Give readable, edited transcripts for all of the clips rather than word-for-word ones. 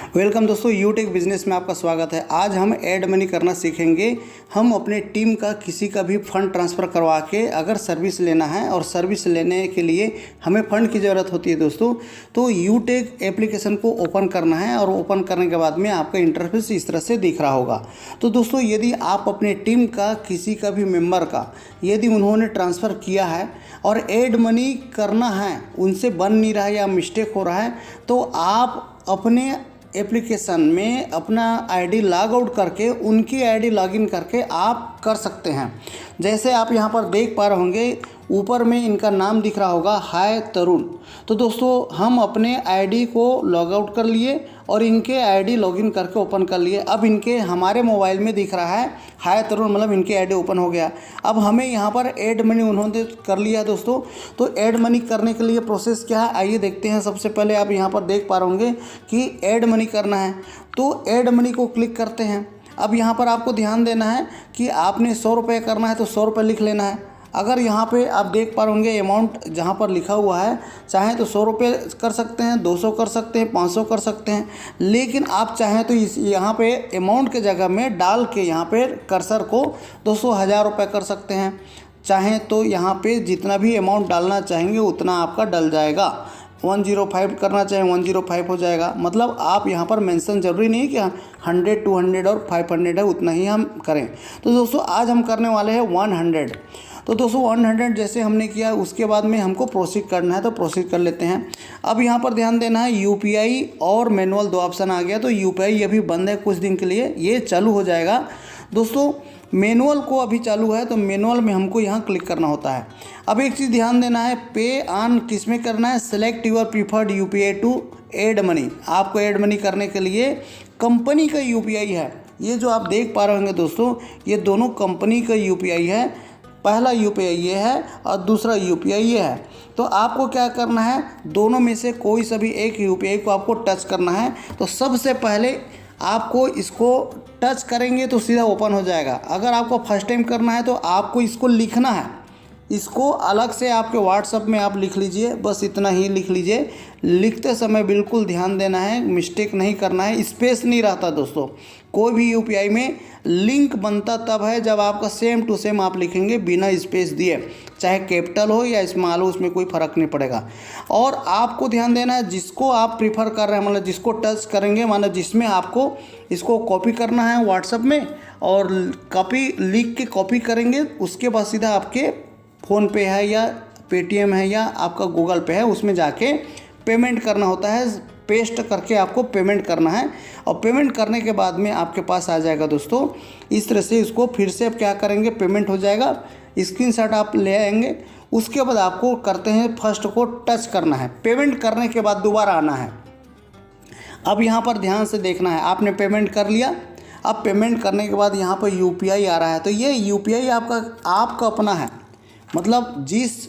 Welcome दोस्तों, यूटेक business में आपका स्वागत है। आज हम ऐड मनी करना सीखेंगे। हम अपने टीम का किसी का भी फंड ट्रांसफ़र करवा के अगर सर्विस लेना है और सर्विस लेने के लिए हमें फ़ंड की ज़रूरत होती है दोस्तों, तो यूटेक एप्लीकेशन को ओपन करना है और ओपन करने के बाद में आपका इंटरफेस इस तरह से दिख रहा होगा। तो दोस्तों, यदि आप अपने टीम का किसी का भी मेम्बर का यदि उन्होंने ट्रांसफ़र किया है और ऐड मनी करना है, उनसे बन नहीं रहा है या मिस्टेक हो रहा है, तो आप अपने एप्लीकेशन में अपना आईडी लॉग आउट करके उनकी आईडी लॉगिन करके आप कर सकते हैं। जैसे आप यहाँ पर देख पा रहे होंगे, ऊपर में इनका नाम दिख रहा होगा, हाय तरुण। तो दोस्तों, हम अपने आईडी को लॉग आउट कर लिए और इनके आईडी लॉगिन करके ओपन कर लिए। अब इनके हमारे मोबाइल में दिख रहा है हाय तरुण, मतलब इनकी आईडी ओपन हो गया। अब हमें यहाँ पर ऐड मनी उन्होंने कर लिया दोस्तों। तो ऐड मनी करने के लिए प्रोसेस क्या है, आइए देखते हैं। सबसे पहले आप यहाँ पर देख पा रहे होंगे कि ऐड मनी करना है, तो ऐड मनी को क्लिक करते हैं। अब यहाँ पर आपको ध्यान देना है कि आपने 100 रुपये करना है तो 100 रुपये लिख लेना है। अगर यहाँ पे आप देख पा रहे होंगे अमाउंट जहाँ पर लिखा हुआ है, चाहे तो 100 रुपये कर सकते हैं, 200 कर सकते हैं, 500 कर सकते हैं, लेकिन आप चाहें तो इस यहाँ पे अमाउंट के जगह में डाल के यहाँ पे कर्सर को 200 1000 रुपये कर सकते हैं। चाहें तो यहाँ पे जितना भी अमाउंट डालना चाहेंगे उतना आपका डल जाएगा। 105 करना चाहें 105 हो जाएगा। मतलब आप यहाँ पर मेंशन जरूरी नहीं है कि 100 200 और 500 है, उतना ही हम करें। तो दोस्तों, आज हम करने वाले हैं 100। तो दोस्तों 100 जैसे हमने किया, उसके बाद में हमको प्रोसीड करना है, तो प्रोसीड कर लेते हैं। अब यहाँ पर ध्यान देना है, यूपीआई और मैनुअल 2 ऑप्शन आ गया। तो यूपीआई अभी बंद है कुछ दिन के लिए, ये चालू हो जाएगा दोस्तों। मैनुअल को अभी चालू है, तो मैनुअल में हमको यहाँ क्लिक करना होता है। अब एक चीज़ ध्यान देना है, पे ऑन किस में करना है, select your preferred UPI to add money. आपको ऐड मनी करने के लिए कंपनी का यूपीआई है। ये जो आप देख पा रहे होंगे दोस्तों, ये दोनों कंपनी का यूपीआई है। पहला यूपीआई ये है और दूसरा यूपीआई ये है। तो आपको क्या करना है, दोनों में से कोई सा भी एक यूपीआई को आपको टच करना है। तो सबसे पहले आपको इसको टच करेंगे तो सीधा ओपन हो जाएगा। अगर आपको फर्स्ट टाइम करना है तो आपको इसको लिखना है, इसको अलग से आपके व्हाट्सएप में आप लिख लीजिए, बस इतना ही लिख लीजिए। लिखते समय बिल्कुल ध्यान देना है, मिस्टेक नहीं करना है, स्पेस नहीं रहता दोस्तों। कोई भी यूपीआई में लिंक बनता तब है जब आपका सेम टू सेम आप लिखेंगे बिना स्पेस दिए, चाहे कैपिटल हो या स्मॉल हो, उसमें कोई फ़र्क नहीं पड़ेगा। और आपको ध्यान देना है, जिसको आप प्रीफर कर रहे हैं, मतलब जिसको टच करेंगे, मतलब जिसमें आपको इसको कॉपी करना है व्हाट्सएप में, और कॉपी लिख के कॉपी करेंगे, उसके बाद सीधा आपके फ़ोन पे है या पेटीएम है या आपका गूगल पे है, उसमें जाके पेमेंट करना होता है। पेस्ट करके आपको पेमेंट करना है और पेमेंट करने के बाद में आपके पास आ जाएगा दोस्तों। इस तरह से इसको फिर से आप क्या करेंगे, पेमेंट हो जाएगा, स्क्रीनशॉट आप ले आएंगे। उसके बाद आपको करते हैं फर्स्ट को टच करना है। पेमेंट करने के बाद दोबारा आना है। अब यहाँ पर ध्यान से देखना है, आपने पेमेंट कर लिया। अब पेमेंट करने के बाद यहाँ पर यूपीआई आ रहा है, तो ये यूपीआई आपका अपना है। मतलब जिस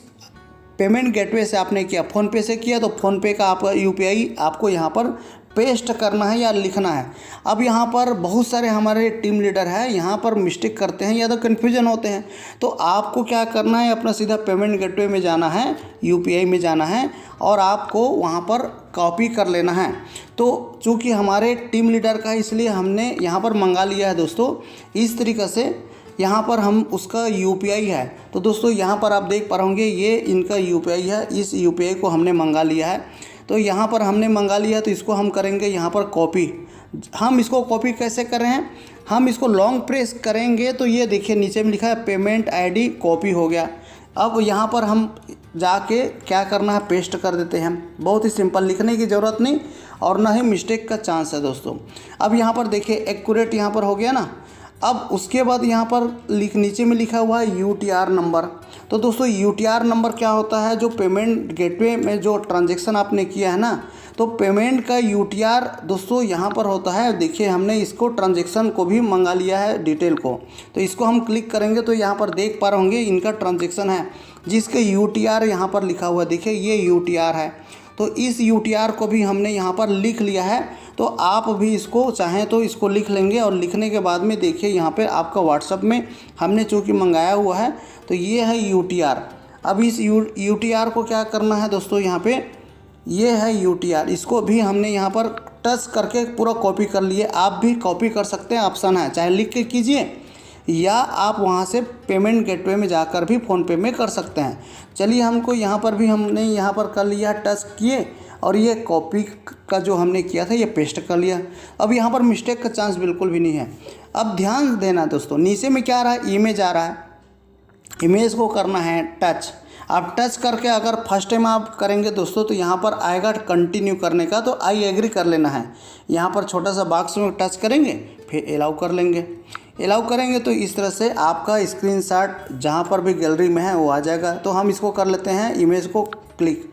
पेमेंट गेटवे से आपने किया, फ़ोनपे से किया, तो फ़ोनपे का आपका यूपीआई आपको यहाँ पर पेस्ट करना है या लिखना है। अब यहाँ पर बहुत सारे हमारे टीम लीडर हैं, यहाँ पर मिस्टेक करते हैं या तो कन्फ्यूजन होते हैं। तो आपको क्या करना है, अपना सीधा पेमेंट गेटवे में जाना है, यूपीआई में जाना है और आपको वहाँ पर कॉपी कर लेना है। तो चूँकि हमारे टीम लीडर का है, इसलिए हमने यहाँ पर मंगा लिया है दोस्तों। इस तरीक़े से यहाँ पर हम उसका यूपीआई है। तो दोस्तों, यहाँ पर आप देख पा रहे होंगे, ये इनका यूपीआई है। इस यूपीआई को हमने मंगा लिया है। तो यहाँ पर हमने मंगा लिया, तो इसको हम करेंगे यहाँ पर कॉपी। हम इसको कॉपी कैसे कर रहे हैं, हम इसको लॉन्ग प्रेस करेंगे तो ये देखिए नीचे में लिखा है पेमेंट आईडी कॉपी हो गया। अब यहाँ पर हम जाके क्या करना है, पेस्ट कर देते हैं। बहुत ही सिंपल, लिखने की ज़रूरत नहीं और ना ही मिस्टेक का चांस है दोस्तों। अब यहाँ पर देखिए एक्यूरेट यहाँ पर हो गया ना। अब उसके बाद यहाँ पर नीचे में लिखा हुआ है यूटीआर नंबर। तो दोस्तों, यूटीआर नंबर क्या होता है, जो पेमेंट गेटवे में जो ट्रांजैक्शन आपने किया है ना, तो पेमेंट का यूटीआर दोस्तों यहाँ पर होता है। देखिए, हमने इसको ट्रांजैक्शन को भी मंगा लिया है, डिटेल को। तो इसको हम क्लिक करेंगे तो यहाँ पर देख पा रहे होंगे इनका ट्रांजैक्शन है, जिसके यूटीआर यहाँ पर लिखा हुआ है। देखिए, ये यूटीआर है। तो इस यूटीआर को भी हमने यहाँ पर लिख लिया है। तो आप भी इसको चाहें तो इसको लिख लेंगे और लिखने के बाद में देखिए यहाँ पे आपका व्हाट्सएप में हमने चूँकि मंगाया हुआ है, तो ये है यूटीआर। अब इस यूटीआर को क्या करना है दोस्तों, यहाँ पे ये है UTR, इसको भी हमने यहाँ पर टच करके पूरा कॉपी कर लिए। आप भी कॉपी कर सकते हैं, ऑप्शन है, चाहे लिख के कीजिए या आप वहाँ से पेमेंट गेटवे में जाकर भी फ़ोनपे में कर सकते हैं। चलिए हमको यहाँ पर भी हमने यहाँ पर कर लिया, टच किए और ये कॉपी का जो हमने किया था ये पेस्ट कर लिया। अब यहाँ पर मिस्टेक का चांस बिल्कुल भी नहीं है। अब ध्यान देना दोस्तों, नीचे में क्या आ रहा है, इमेज आ रहा है, इमेज को करना है टच। आप टच करके अगर फर्स्ट टाइम आप करेंगे दोस्तों तो यहाँ पर आएगा कंटिन्यू करने का, तो आई एग्री कर लेना है। यहाँ पर छोटा सा बॉक्स में टच करेंगे, फिर अलाउ कर लेंगे। अलाउ करेंगे तो इस तरह से आपका स्क्रीनशॉट जहाँ पर भी गैलरी में है वो आ जाएगा। तो हम इसको कर लेते हैं, इमेज को क्लिक।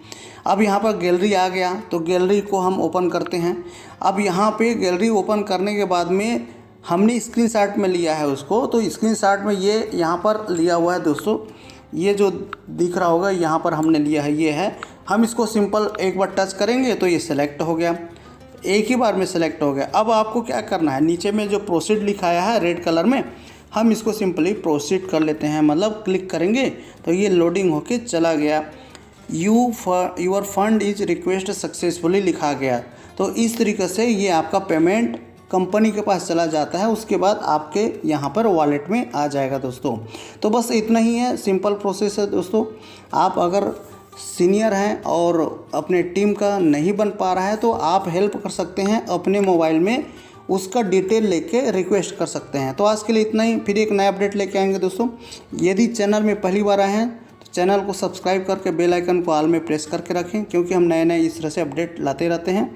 अब यहाँ पर गैलरी आ गया, तो गैलरी को हम ओपन करते हैं। अब यहाँ पे गैलरी ओपन करने के बाद में हमने स्क्रीनशॉट में लिया है उसको, तो स्क्रीनशॉट में ये यहाँ पर लिया हुआ है दोस्तों, ये जो दिख रहा होगा यहाँ पर हमने लिया है, ये है। हम इसको सिंपल एक बार टच करेंगे तो ये सिलेक्ट हो गया, एक ही बार में सिलेक्ट हो गया। अब आपको क्या करना है, नीचे में जो प्रोसीड लिखाया है रेड कलर में, हम इसको सिंपली प्रोसीड कर लेते हैं, मतलब क्लिक करेंगे तो ये लोडिंग होके चला गया। Your fund is request successfully लिखा गया। तो इस तरीके से ये आपका पेमेंट कंपनी के पास चला जाता है, उसके बाद आपके यहाँ पर वॉलेट में आ जाएगा दोस्तों। तो बस इतना ही है, सिंपल प्रोसेस है दोस्तों। आप अगर सीनियर हैं और अपने टीम का नहीं बन पा रहा है तो आप हेल्प कर सकते हैं, अपने मोबाइल में उसका डिटेल लेके रिक्वेस्ट कर सकते हैं। तो आज के लिए इतना ही, फिर एक नया अपडेट लेके आएंगे दोस्तों। यदि चैनल में पहली बार आए हैं तो चैनल को सब्सक्राइब करके बेल आइकन को ऑल में प्रेस करके रखें, क्योंकि हम नए नए इस तरह से अपडेट लाते रहते हैं।